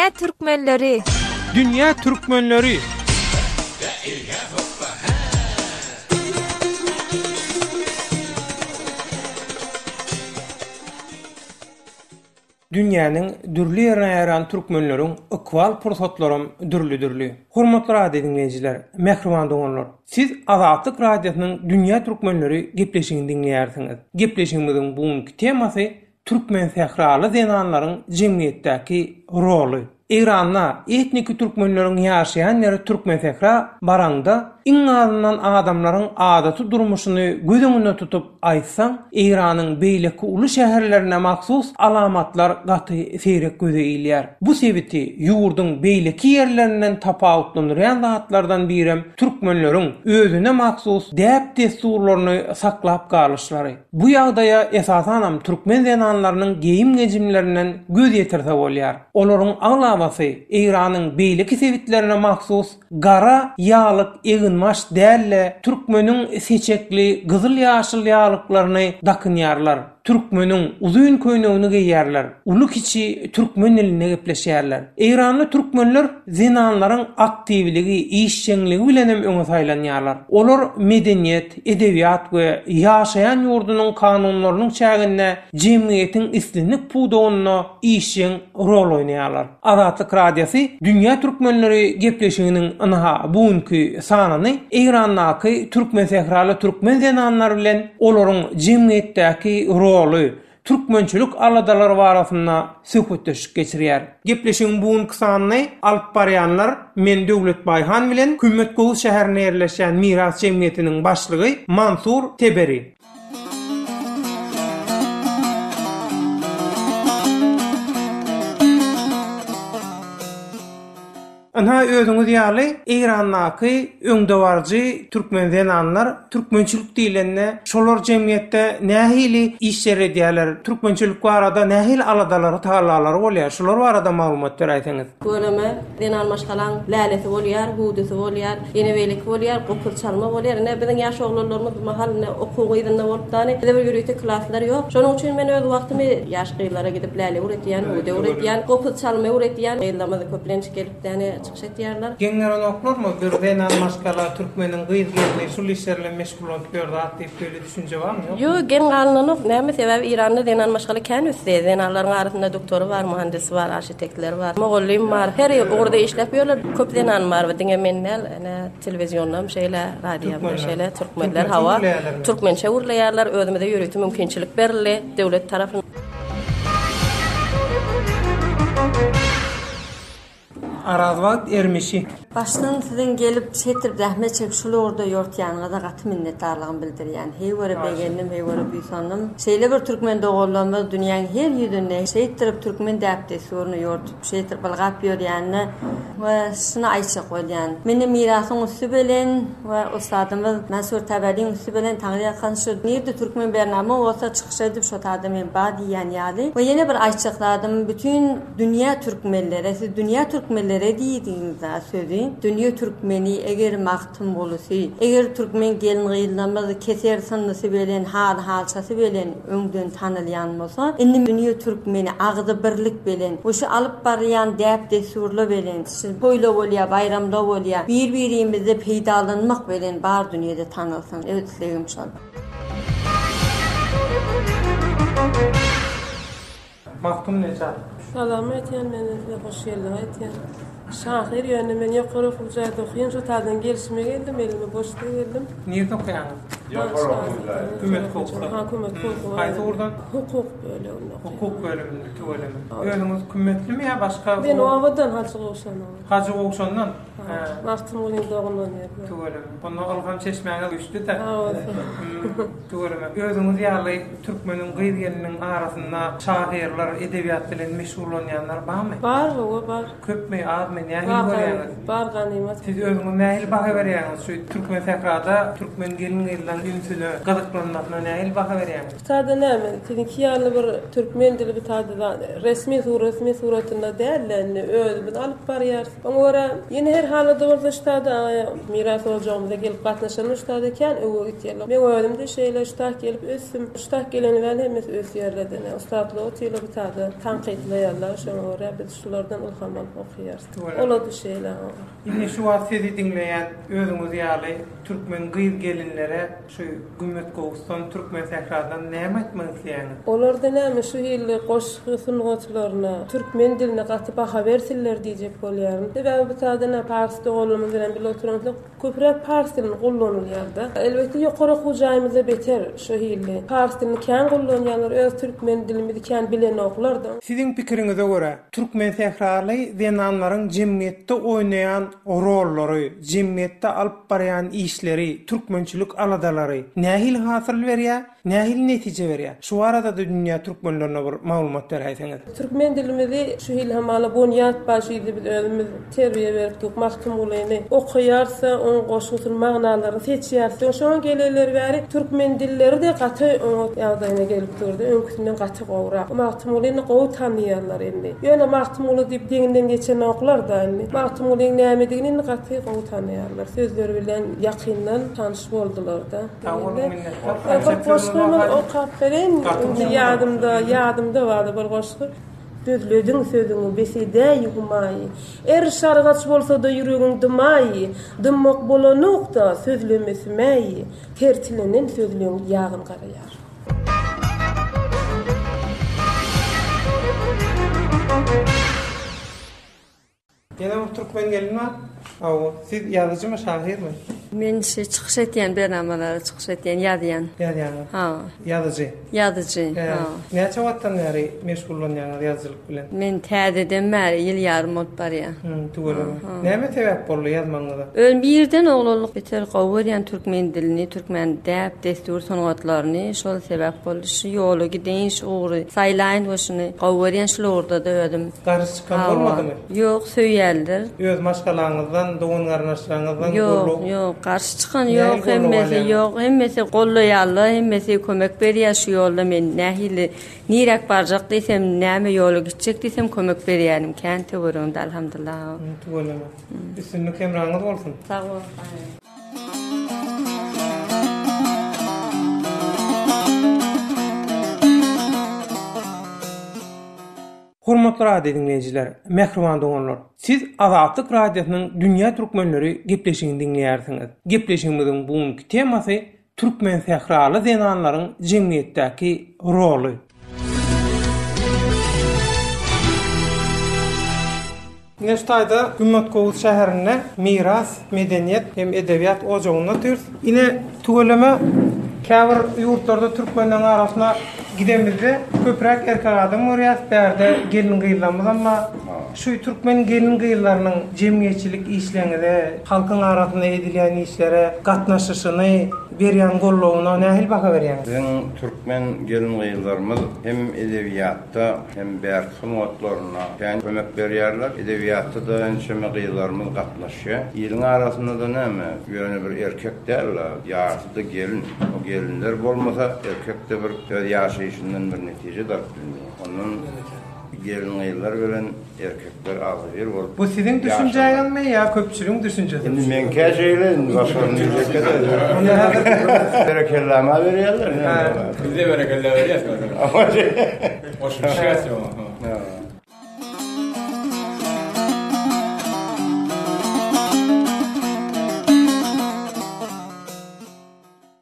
Dünya Türkmenleri. Dünya Türkmenleri. Dünýäniň dürli ýerine ýaran türkmenleriň ökwal pursatlarym dürli. Hormatly radio dinleýijiler, mehriban doganlar. Siz Azatlyk radiosynyň Dünýä Türkmenleri gepleşigini dinleýärsiňiz. Gepleşigimiziň bugunky temasy türkmen sähraly zenanlaryň jemgyýetdäki roly. İran'da etnik Türkmenlerin yaşayan ýeri türkmen sähra baranda iň azyndan adamlaryň adaty durmuşyny göz öňünde tutup aýtsaň, İranyň beýleki uly şäherlerine mahsus alamatlar gaty seýrek göze ilýär. Bu sebäpli ýurduň beýleki ýerlerinden tapawutlanýan zatlardan biri türkmenleriň özüne mahsus däp desturlaryny saklap galyşlary. Bu ýagdaýa esasanam türkmen zenanlarynyň geyim gejimlerinden göz ýetirse bolýar. Olaryň İran'ın beýleki sebitlerine mahsus gara ýalyk egynmaş dälle türkmeniň seçekli gyzyl ýaşyl ýalyklaryny dakynýarlar. Türkmeniň uzun köýnegini giýýärler. Uly kiçi türkmen diline gepleşýärler. İranly türkmenler zenanlaryň aktivligi, işçiligi bilen hem öňe saýlanýarlar. Olar medeniýet, edebiýat we ýaşaýan ýurdunyň kanunlarynyň çäginde jemgyýetiň istinlik puwdagyna işçiň rol oýnaýarlar. Azatlyk radiosy Dünýä Türkmenleri gepleşiginiň anaha bugünkü sanyny İrandaky türkmen sähraly türkmen zenanlary bilen olaryň jemgyýetdäki roly, türkmençilik aladalary barasynda söhbetleşip geçirýär. Gepleşigiň bugünkü sanyny alyp barýanlar men Döwlet Baýhan bilen Kümmetgowy şäherine ýerleşen Miras Jemgyýetiniň başlygy Mansur Teberi. Ana özüňiz ýaly İrandaky öňdewarjy türkmen zenanlar türkmençilik diýilende şolar jemgyýetde nähili işler edýärler, türkmençilik barada nähili aladalary taýlalary bolýar, şolar barada maglumat beräýsiňiz. Göreme zenan maşgalan lälesi bolýar, hudusy bolýar, ýene-beýleki bolýar, gopur çalma bolýar. Biziň ýaş oglanlarymyz mahallyny okuwy ýerinde bolup dany, bize bir ýürüýte klaslar ýok. Şonuň üçin men öz wagtymy ýaş gyýlara gidip läle öwretýän, hudu öwretýän, gopur çalma öwretýän, ýyllamyzy köplençik gelip dany çykyş etýärler. Genel oklarmy bir zenan maşgala türkmeniň gyýyzgyny şol işlerle meşgul bolup ýördi diýip böyle düşünje barmy? Ýok, genelini näme sebäbi Iranda zenan maşgala kän üstde zenanlaryň arasynda doktory bar, muhandisi bar, arşitektler bar, mogollym bar. Her ýerde işläp ýörler. Köp zenan bar we diňe mennel telewizionyna şeýle, radioda şeýle türkmenler hawa türkmençe urlaýarlar, özüme de ýürüýte mümkinçilik berildi döwlet tarapyndan. Arazwagt ermişi. Başdan sizin gelip şetir rahmet çek şulu orada yortyanıza gatı minnetdarlığımı bildirýän. Heýwere begendim, heýwere büýsandım. Şeýle bir türkmen dogallanma dünýäň her ýerinde şeýtirip türkmen däpde sorunu yortup şeýtir balgap ýörýänni we şunu aýçyk bolýan. Meni mirasyň üstü bilen we ustadymyz Mansur Teberiň üstü bilen taňýakan şu nerede türkmen bernamy bolsa çykyş edip şu taýdym ba diýen ýaly. We ýene bir aýçykladym bütün dünýä türkmenlere, siz dünýä türkmenlere diýdiňizde sözi Dünýä türkmeni eger magtym bolusy, eger türkmen gelin gyýlanmazy keser sannysy bilen, halçasy bilen öňden tanylýan bolsa, indi dünýä türkmeni agdy birlik bilen, oşu alyp barýan däp desurly bilen, toýla bolýar, bayramda bolýar, bir-birimizi peýdalanmak bilen bar dünýede tanylsyn. Evet, dilegim şol. Magtym neçe? Salam etýän, meni hoş geldiň etýän. Şahir ýöne men ýokary okuwjyda okuyň, şu tadan gelişime geldim, elime boşda geldim. Nerede okuýanyň? Kümmetgowy. Ha, Kümmetgowy. Haýsy urdan? Hukuk bölüminde. Hukuk bölümindeki bölümü. Özüňiz kümmetlimi ýa başga? Ben owadan Hacı Gowşandan. Hacı Gowşandan? Wagtym bolan dogundan ýerde. Töwerim. Bunu algam çeşmäge düşdi de. Ha, Töwerim. Özüňiz ýaly türkmeniň gyýygynyň arasynda şahyrlar, edebiýat bilen meşgullanýanlar barmy? Bar, o bar. Köpmi, azmy? barmy? Nähil bolýar? Bar ganymat. Siz özüňiz nähil baha berýäňiz? Şu türkmen sakrada türkmen gelin ýyldan ünsüne gazyklanmagyna nähil baha berýäňiz? Tada näme? Tinki ýaly bir türkmen dili bir tada resmi suratynda dällerini özümiz alyp barýar. Oňa ýene her halda bolsa ştada miras olajağymyza gelip gatnaşan ştada eken öwür gitýärler. Men özümde şeýle ştada gelip össüm. Ştada geleni ben hemes öz ýerlerden ustatlyk otýarlar bir tada tanqidleýärler. Şoňa görä biz şulardan ilham alyp okuyarız. Olady şeýler. Indi şu wagt sizi dinleýän özüňiz ýaly türkmen gyýyr gelinlere şu Gümmet Gowustan türkmen sakradan näme aýtmak isleýäňiz? Olarda näme şu ýyly goşgy sungatlaryna türkmen diline gaty baha bersinler diýjek bolýarym. Sebäbi bu taýda parsda golumyz bilen bir oturanda köpürak pars dilini gollanylýar-da. Elbetde ýokary hujaýymyza beter şu ýyly. Pars dilini kän gollanýarlar, öz türkmen dilimizi kän bilen oklar-da. Sizin pikiriňize görä, türkmen sakraly denanlaryň jemgyýetde oýnaýan rollary, jemgyýetde alyp barýan işleri, türkmençilik aladalary nähil hasyl berýär, nähil netije berýär? Şu arada da dünýä türkmenlerine bir maglumat berýäňiz. Türkmen dilimizi şu ýyl hamala bunyat başydy biz özümiz terbiýe berip maktum bolayny okuýarsa, oň goşgysyň magnalaryny seçýärse, şoňa geleler bäri türkmen dilleri de gaty ýagdaýyna gelip durdy, öňküsinden gaty gowrak. Maktum bolayny gowy tanýarlar endi. Ýöne maktum boly diýip deňinden geçen oklar da endi. Maktum bolayny nämedigini gaty gowy tanýarlar. Sözleri bilen ýakyndan tanyş boldular da. O kaperen ýadymda bardy bir goşgy. Dözlediň sözüňi beside ýumaý. Şargaç bolsa da ýüregiň dymaý. Dymmak bolanokda sözlemesmeý. Tertilenen sözleň ýagyn garaýar. Ýene bir türkmen gelinme? Siz ýazyjymy, şahyrymy? Men çıkış etýän bernamalary çıkış etýän ýazýan. Ha. Ýazyjy. Ýazyjy. Ha. Näçe wagtdan beri meşgullanýaňyz ýazylyk bilen? Men täzeden bäri ýyl ýarym bolup barýar. Tugalama. Näme sebäp boldy ýazmaňyza? Ön birden oglanlyk beter gowurýan türkmen dilini, türkmen däp, destur songatlaryny şol sebäp boldy. Şu ýoly giden şu ogry saýlaýyn goşuny gowurýan şolorda da ödüm. Garşy çykan bolmadymy? Ýok, söýýärler. Öz maşgalaňyzdan, dogun garnaşlaryňyzdan Ýok, garşy çykan ýok, hemmesi gollaýarlar, hemmesi kömek berýär şu ýolda men nähili nirek barjak desem, näme ýoly gitjek desem kömek berýärim, kän töwerümde alhamdulillah. Tugalama. Üstünlük emraňyz bolsun. Sag ol. Hormatly radio dinleyijiler, mehriban doganlar. Siz Azatlyk radiosynyň dünýä türkmenleri gepleşigini dinleýärsiňiz. Gepleşigimiziň bugünkü temasy türkmen sakraly denanlaryň jemgyýetdäki roly. Neştaýda Gümmet Gowus şäherine miras, medeniýet hem edebiýat ojagyna türs. Ine tugalama käbir ýurtlarda türkmenleriň arasyna gidemizde köprek erkek adam orýas berde gelin gyýlanmaz, amma şu türkmen gelin gyýlarynyň jemgyýetçilik işlerinde halkyň arasynda edilýän işlere gatnaşyşyny berýän gollawyna nähil baha berýäňiz? Ben türkmen gelin gyýlarymyz hem edebiýatda hem bärki sungatlaryna kömek berýärler. Edebiýatda da enşeme gyýlarymyz gatnaşýar. Ýylyň arasynda da näme? Ýöne bir erkek däller, ýaşy da gelin. O gelinler bolmasa erkekde bir ýaşaýyşyndan bir netije da bilmeýär. Onun gelin gyýlar bilen erkekler azyr bolup. Bu sizin düşünjäňizmi ýa köpçüligiň düşünjesi? Indi men käşeýlen başgaryny ýekede. Berekellama berýärler. Bize berekellama berýärler. Oşun şäsio.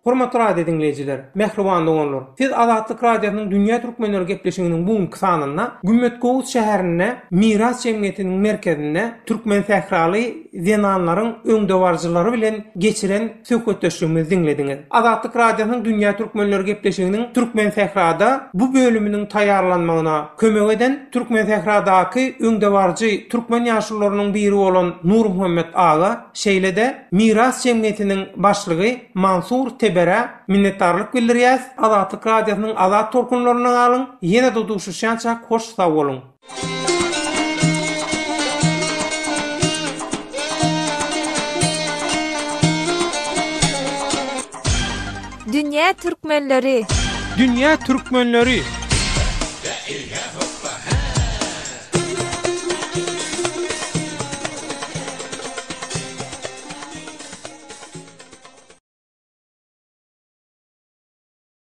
Hormatly radio dinleyijiler, mehriban doganlar. Siz Azatlyk radiosynyň dünýä türkmenleri gepleşiginiň bugünkü sanyna Gümmet Gowus şäherine miras jemgyýetiniň merkezine türkmen sakraly denanlaryň öňdewarjylary bilen geçiren söhbetleşigimizi dinlediňiz. Azatlyk radiosynyň dünýä türkmenleri gepleşiginiň türkmen sakrada bu bölüminiň taýýarlanmagyna kömek eden türkmen sakradaky öňdewarjy türkmen ýaşlylarynyň biri bolan Nur Muhammed Aga şeýlede miras jemgyýetiniň başlygy Mansur Bere minnetdarlyk bildirýäs. Azatlyk radiosynyň azat torkunlaryny alyň. Ýene de duşuşança hoş sag bolun. Dünya türkmenleri. Dünya türkmenleri.